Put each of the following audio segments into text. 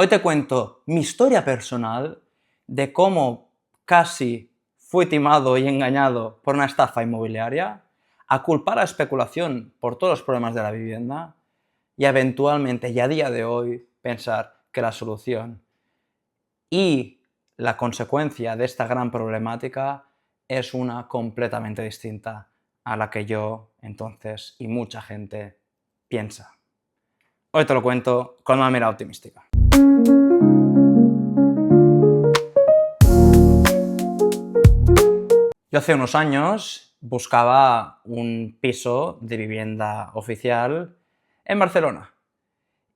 Hoy te cuento mi historia personal de cómo casi fui timado y engañado por una estafa inmobiliaria, a culpar a la especulación por todos los problemas de la vivienda y eventualmente, y a día de hoy, pensar que la solución y la consecuencia de esta gran problemática es una completamente distinta a la que yo entonces y mucha gente piensa. Hoy te lo cuento con una mirada optimística. Yo hace unos años buscaba un piso de vivienda oficial en Barcelona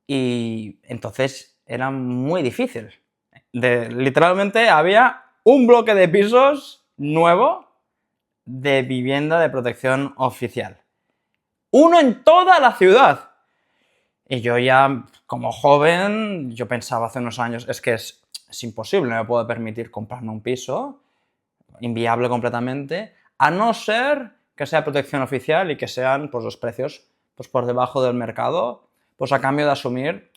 y entonces era muy difícil. Literalmente había un bloque de pisos nuevo de vivienda de protección oficial. Uno en toda la ciudad. Y yo ya, como joven, yo pensaba hace unos años, es que es imposible, no me puedo permitir comprarme un piso, inviable completamente, a no ser que sea protección oficial y que sean pues, los precios pues, por debajo del mercado, pues a cambio de asumir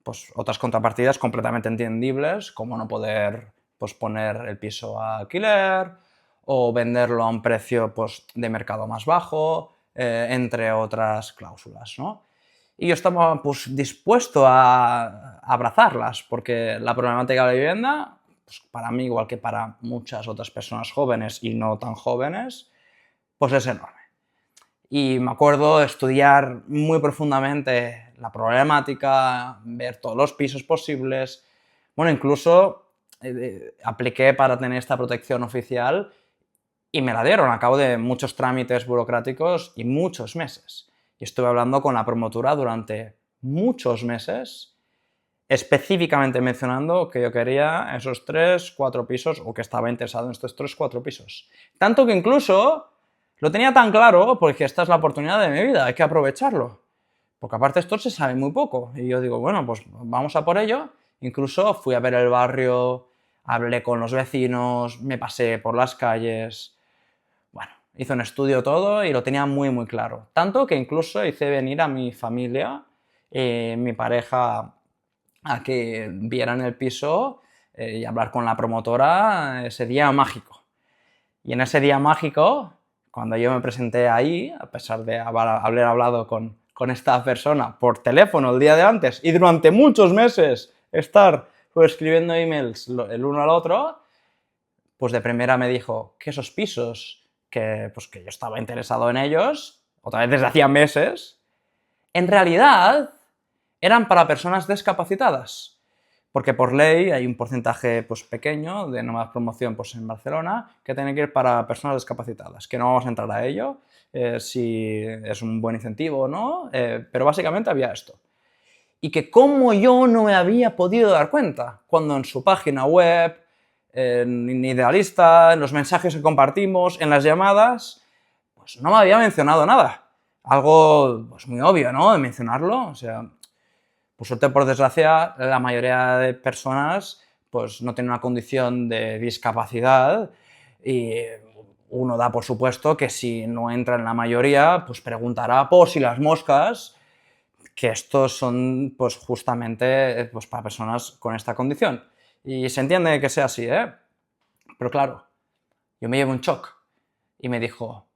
pues, otras contrapartidas completamente entendibles, como no poder pues, poner el piso a alquiler o venderlo a un precio pues, de mercado más bajo, entre otras cláusulas, ¿no? Y yo estaba pues, dispuesto a abrazarlas, porque la problemática de la vivienda, pues, para mí, igual que para muchas otras personas jóvenes y no tan jóvenes, pues es enorme. Y me acuerdo de estudiar muy profundamente la problemática, ver todos los pisos posibles. Bueno, incluso apliqué para tener esta protección oficial y me la dieron a cabo de muchos trámites burocráticos y muchos meses. Y estuve hablando con la promotora durante muchos meses, específicamente mencionando que yo quería esos 3-4 pisos, o que estaba interesado en estos 3-4 pisos. Tanto que incluso lo tenía tan claro porque esta es la oportunidad de mi vida, hay que aprovecharlo. Porque aparte esto se sabe muy poco. Y yo digo, bueno, pues vamos a por ello. Incluso fui a ver el barrio, hablé con los vecinos, me pasé por las calles. Bueno, hice un estudio todo y lo tenía muy muy claro. Tanto que incluso hice venir a mi familia, mi pareja, a que vieran el piso y hablar con la promotora ese día mágico. Y en ese día mágico, cuando yo me presenté ahí, a pesar de haber hablado con esta persona por teléfono el día de antes y durante muchos meses estar pues, escribiendo emails el uno al otro, pues de primera me dijo que esos pisos pues, que yo estaba interesado en ellos, otra vez desde hacía meses, en realidad eran para personas discapacitadas. Porque por ley hay un porcentaje pues, pequeño de nueva promoción pues, en Barcelona que tiene que ir para personas discapacitadas, que no vamos a entrar a ello, si es un buen incentivo o no, pero básicamente había esto. Y que como yo no me había podido dar cuenta, cuando en su página web, en Idealista, en los mensajes que compartimos, en las llamadas, pues no me había mencionado nada. Algo pues, muy obvio, ¿no?, de mencionarlo. O sea, por suerte, por desgracia, la mayoría de personas pues, no tienen una condición de discapacidad y uno da por supuesto que si no entra en la mayoría, pues preguntará por si las moscas, que estos son pues, justamente pues, para personas con esta condición. Y se entiende que sea así, ¿eh? Pero claro, yo me llevo un shock y me dijo,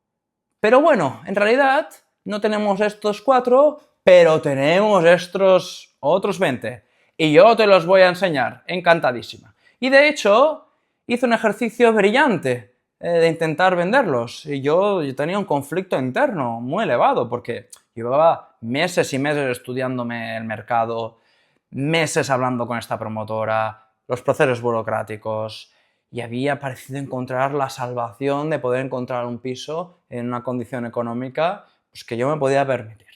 pero bueno, en realidad no tenemos estos 4, pero tenemos estos otros 20. Y yo te los voy a enseñar, encantadísima. Y de hecho, hice un ejercicio brillante de intentar venderlos. Y yo tenía un conflicto interno muy elevado, porque llevaba meses y meses estudiándome el mercado, meses hablando con esta promotora, los procesos burocráticos, y había parecido encontrar la salvación de poder encontrar un piso en una condición económica pues, que yo me podía permitir.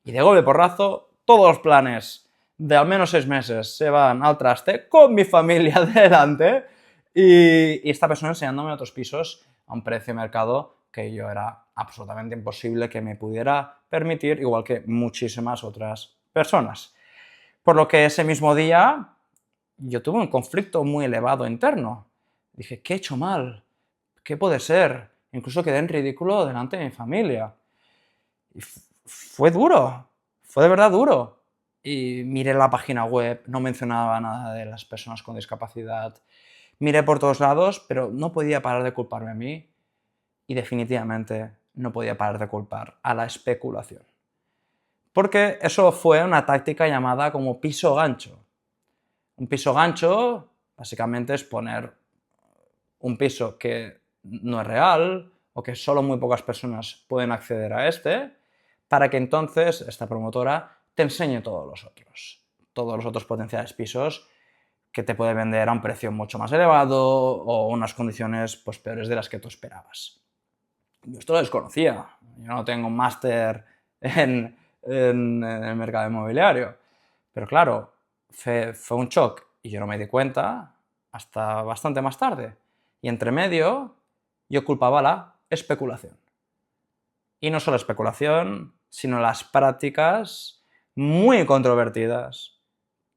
Y de golpe porrazo, todos los planes de al menos 6 meses se van al traste con mi familia delante y esta persona enseñándome otros pisos a un precio de mercado que yo era absolutamente imposible que me pudiera permitir, igual que muchísimas otras personas. Por lo que ese mismo día yo tuve un conflicto muy elevado interno. Dije, ¿qué he hecho mal? ¿Qué puede ser? Incluso quedé en ridículo delante de mi familia. Y fue duro, fue de verdad duro. y miré la página web, no mencionaba nada de las personas con discapacidad. Miré por todos lados, pero no podía parar de culparme a mí y definitivamente no podía parar de culpar a la especulación. Porque eso fue una táctica llamada como piso gancho. Un piso gancho básicamente es poner un piso que no es real o que solo muy pocas personas pueden acceder a este, para que entonces esta promotora te enseñe todos los otros potenciales pisos que te puede vender a un precio mucho más elevado o unas condiciones pues, peores de las que tú esperabas. Yo esto lo desconocía, yo no tengo un máster en el mercado inmobiliario, pero claro, fue un shock y yo no me di cuenta hasta bastante más tarde. Y entre medio yo culpaba la especulación. Y no solo especulación, sino las prácticas muy controvertidas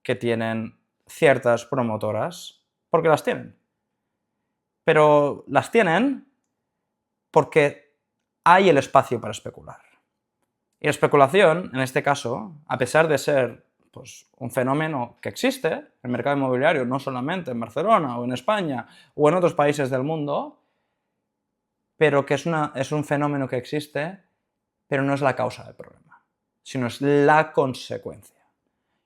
que tienen ciertas promotoras, porque las tienen. Pero las tienen porque hay el espacio para especular. Y la especulación, en este caso, a pesar de ser pues, un fenómeno que existe en el mercado inmobiliario, no solamente en Barcelona o en España o en otros países del mundo, pero que es un fenómeno que existe, pero no es la causa del problema, sino es la consecuencia.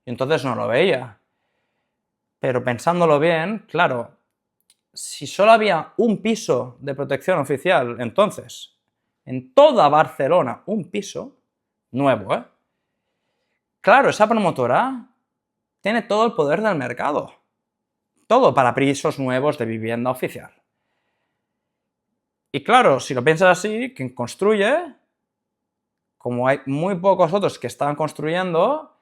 Y entonces no lo veía. Pero pensándolo bien, claro, si solo había un piso de protección oficial, entonces, en toda Barcelona, un piso, nuevo, ¿eh? Claro, esa promotora tiene todo el poder del mercado. Todo para pisos nuevos de vivienda oficial. Y claro, si lo piensas así, quien construye, como hay muy pocos otros que estaban construyendo,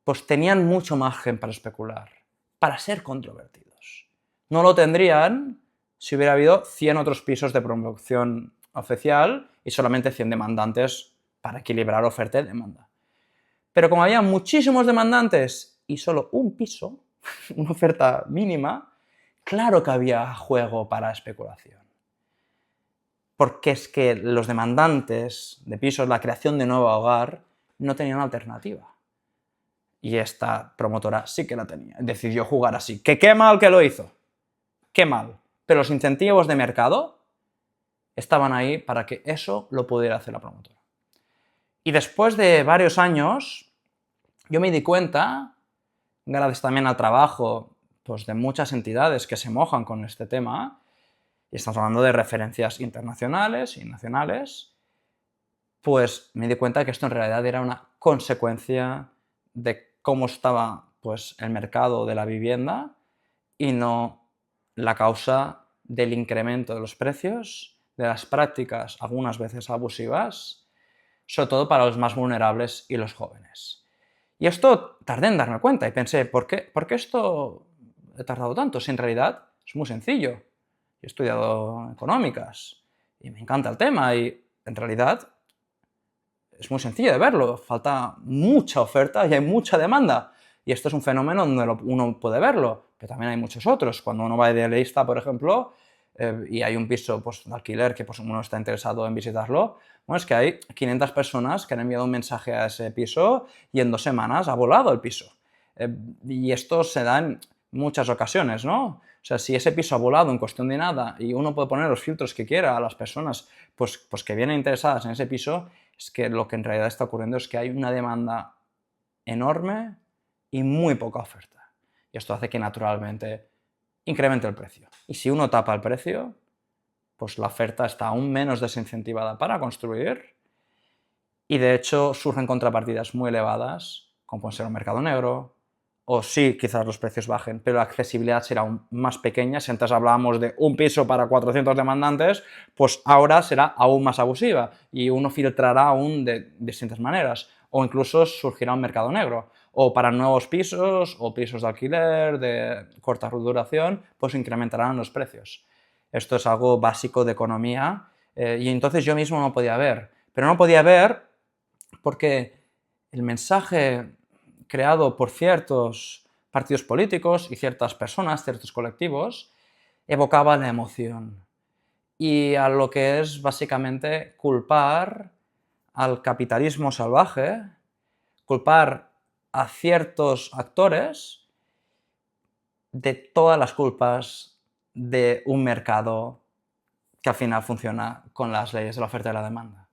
pues tenían mucho margen para especular, para ser controvertidos. No lo tendrían si hubiera habido 100 otros pisos de promoción oficial y solamente 100 demandantes para equilibrar oferta y demanda. Pero como había muchísimos demandantes y solo un piso, una oferta mínima, claro que había juego para especulación. Porque es que los demandantes de pisos, la creación de nuevo hogar, no tenían alternativa. Y esta promotora sí que la tenía. Decidió jugar así. ¡Que qué mal que lo hizo! ¡Qué mal! Pero los incentivos de mercado estaban ahí para que eso lo pudiera hacer la promotora. Y después de varios años, yo me di cuenta, gracias también al trabajo pues, de muchas entidades que se mojan con este tema, y estamos hablando de referencias internacionales y nacionales, pues me di cuenta que esto en realidad era una consecuencia de cómo estaba pues, el mercado de la vivienda y no la causa del incremento de los precios, de las prácticas algunas veces abusivas, sobre todo para los más vulnerables y los jóvenes. Y esto tardé en darme cuenta y pensé, ¿por qué esto he tardado tanto? Si en realidad es muy sencillo. Yo he estudiado económicas y me encanta el tema y en realidad es muy sencillo de verlo. Falta mucha oferta y hay mucha demanda. Y esto es un fenómeno donde uno puede verlo, pero también hay muchos otros. Cuando uno va de Idealista, por ejemplo, y hay un piso pues, de alquiler que pues, uno está interesado en visitarlo, bueno, es que hay 500 personas que han enviado un mensaje a ese piso y en 2 semanas ha volado el piso. Y esto se da en muchas ocasiones, ¿no? O sea, si ese piso ha volado en cuestión de nada y uno puede poner los filtros que quiera a las personas pues que vienen interesadas en ese piso, es que lo que en realidad está ocurriendo es que hay una demanda enorme y muy poca oferta. Y esto hace que naturalmente incremente el precio. Y si uno tapa el precio, pues la oferta está aún menos desincentivada para construir y de hecho surgen contrapartidas muy elevadas, como puede ser un mercado negro, o sí, quizás los precios bajen, pero la accesibilidad será aún más pequeña. Si antes hablábamos de un piso para 400 demandantes, pues ahora será aún más abusiva y uno filtrará aún de distintas maneras. O incluso surgirá un mercado negro. O para nuevos pisos o pisos de alquiler de corta duración, pues incrementarán los precios. Esto es algo básico de economía y entonces yo mismo no podía ver. Pero no podía ver porque el mensaje creado por ciertos partidos políticos y ciertas personas, ciertos colectivos, evocaba la emoción. Y a lo que es básicamente culpar al capitalismo salvaje, culpar a ciertos actores de todas las culpas de un mercado que al final funciona con las leyes de la oferta y la demanda.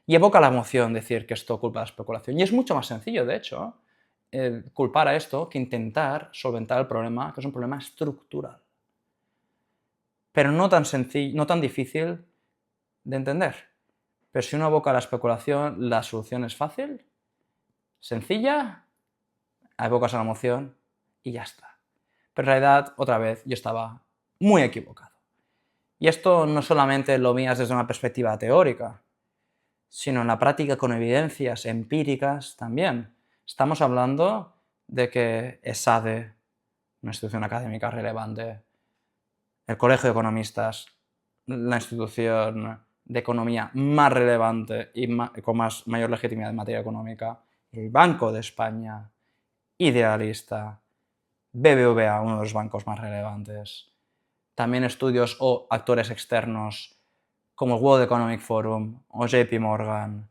Y evoca la emoción decir que esto culpa de la especulación. Y es mucho más sencillo, de hecho, culpar a esto que intentar solventar el problema, que es un problema estructural. Pero no tan sencillo, no tan difícil de entender. Pero si uno evoca la especulación, la solución es fácil, sencilla, evocas a la emoción y ya está. Pero en realidad, otra vez, yo estaba muy equivocado. Y esto no solamente lo mías desde una perspectiva teórica, sino en la práctica con evidencias empíricas también. Estamos hablando de que ESADE, una institución académica relevante, el Colegio de Economistas, la institución de economía más relevante y con mayor legitimidad en materia económica, el Banco de España, Idealista, BBVA, uno de los bancos más relevantes, también estudios o actores externos como el World Economic Forum o JP Morgan.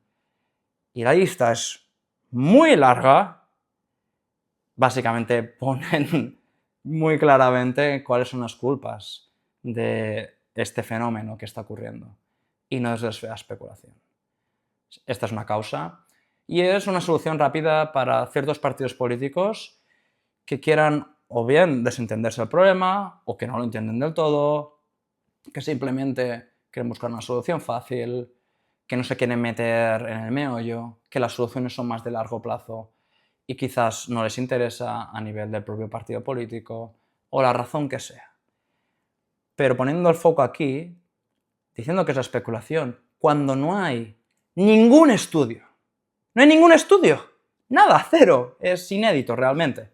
Y la lista es muy larga. Básicamente ponen muy claramente cuáles son las culpas de este fenómeno que está ocurriendo. Y no es de la especulación. Esta es una causa y es una solución rápida para ciertos partidos políticos que quieran o bien desentenderse del problema o que no lo entienden del todo, que simplemente quieren buscar una solución fácil, que no se quieren meter en el meollo, que las soluciones son más de largo plazo y quizás no les interesa a nivel del propio partido político o la razón que sea. Pero poniendo el foco aquí, diciendo que es la especulación, cuando no hay ningún estudio, no hay ningún estudio, nada, cero, es inédito realmente.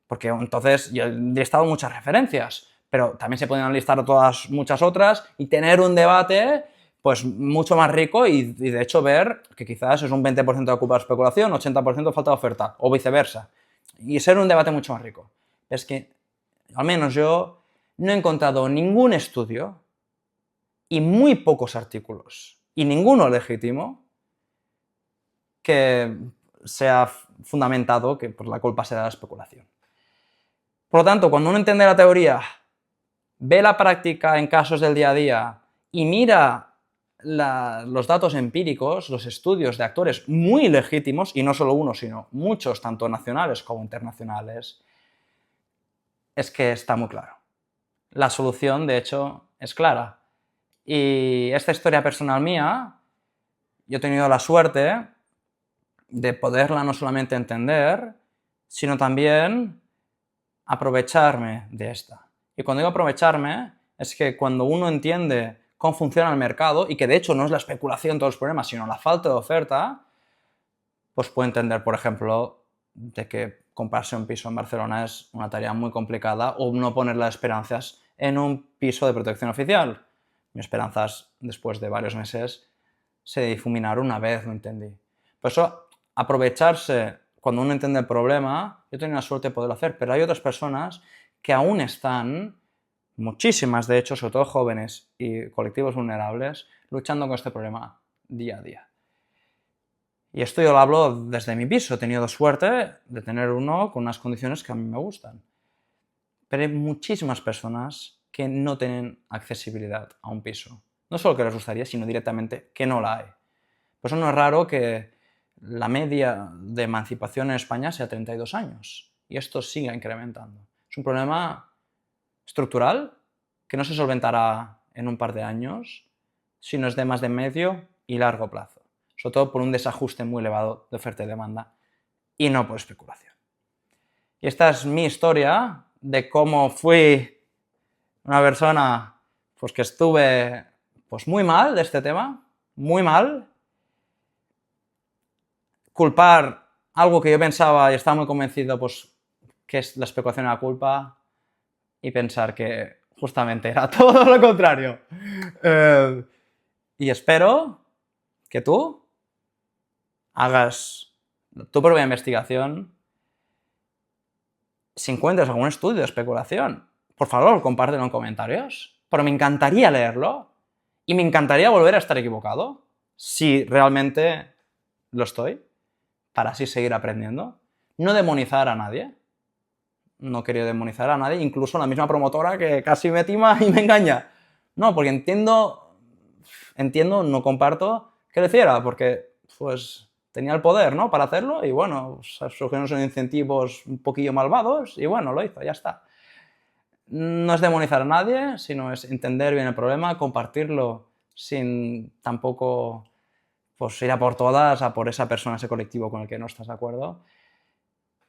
Porque entonces yo he listado muchas referencias, pero también se pueden listar todas muchas otras y tener un debate pues mucho más rico y de hecho ver que quizás es un 20% de culpa de especulación, 80% falta de oferta, o viceversa. Y ser un debate mucho más rico. Es que, al menos yo, no he encontrado ningún estudio y muy pocos artículos, y ninguno legítimo, que sea fundamentado que por la culpa sea de la especulación. Por lo tanto, cuando uno entiende la teoría, ve la práctica en casos del día a día y mira los datos empíricos, los estudios de actores muy legítimos, y no solo uno, sino muchos, tanto nacionales como internacionales, es que está muy claro. La solución, de hecho, es clara. Y esta historia personal mía, yo he tenido la suerte de poderla no solamente entender, sino también aprovecharme de esta. Y cuando digo aprovecharme, es que cuando uno entiende cómo funciona el mercado, y que de hecho no es la especulación todos los problemas, sino la falta de oferta, pues puede entender, por ejemplo, de que comprarse un piso en Barcelona es una tarea muy complicada o no poner las esperanzas en un piso de protección oficial. Mis esperanzas, después de varios meses, se difuminaron una vez, lo entendí. Por eso, aprovecharse cuando uno entiende el problema, yo he tenido la suerte de poderlo hacer, pero hay otras personas que aún están, muchísimas de hecho, sobre todo jóvenes y colectivos vulnerables, luchando con este problema día a día. Y esto yo lo hablo desde mi piso, he tenido suerte de tener uno con unas condiciones que a mí me gustan. Pero hay muchísimas personas que no tienen accesibilidad a un piso. No solo que les gustaría, sino directamente que no la hay. Por eso no es raro que la media de emancipación en España sea 32 años. Y esto siga incrementando. Es un problema estructural que no se solventará en un par de años, sino es de más de medio y largo plazo. Sobre todo por un desajuste muy elevado de oferta y demanda y no por especulación. Y esta es mi historia de cómo fui una persona pues, que estuve pues, muy mal de este tema, muy mal. Culpar algo que yo pensaba y estaba muy convencido pues, que es la especulación la culpa y pensar que justamente era todo lo contrario. Y espero que tú hagas tu propia investigación. Si encuentras algún estudio de especulación, por favor, compártelo en comentarios. Pero me encantaría leerlo y me encantaría volver a estar equivocado, si realmente lo estoy, para así seguir aprendiendo. No demonizar a nadie. No quería demonizar a nadie, incluso la misma promotora que casi me tima y me engaña. No, porque entiendo, no comparto que lo hiciera, porque pues tenía el poder, ¿no?, para hacerlo y bueno, surgieron unos incentivos un poquillo malvados y bueno, lo hizo, ya está. No es demonizar a nadie, sino es entender bien el problema, compartirlo sin tampoco pues ir a por todas, a por esa persona, ese colectivo con el que no estás de acuerdo,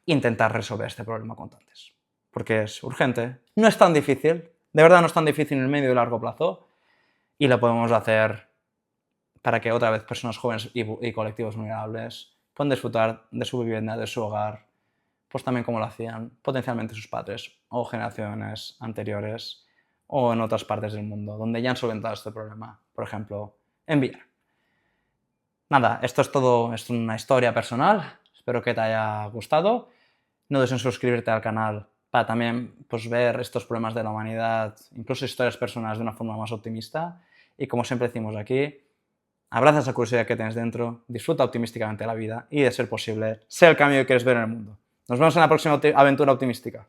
e intentar resolver este problema cuanto antes. Porque es urgente, no es tan difícil, de verdad no es tan difícil en el medio y largo plazo, y lo podemos hacer para que otra vez personas jóvenes y colectivos vulnerables puedan disfrutar de su vivienda, de su hogar, pues también como lo hacían potencialmente sus padres o generaciones anteriores o en otras partes del mundo donde ya han solventado este problema, por ejemplo, en Villar. Nada, esto es todo, es una historia personal, espero que te haya gustado. No dudes en suscribirte al canal para también pues, ver estos problemas de la humanidad, incluso historias personales de una forma más optimista. Y como siempre decimos aquí, abraza esa curiosidad que tienes dentro, disfruta optimísticamente la vida y, de ser posible, sé el cambio que quieres ver en el mundo. Nos vemos en la próxima aventura optimística.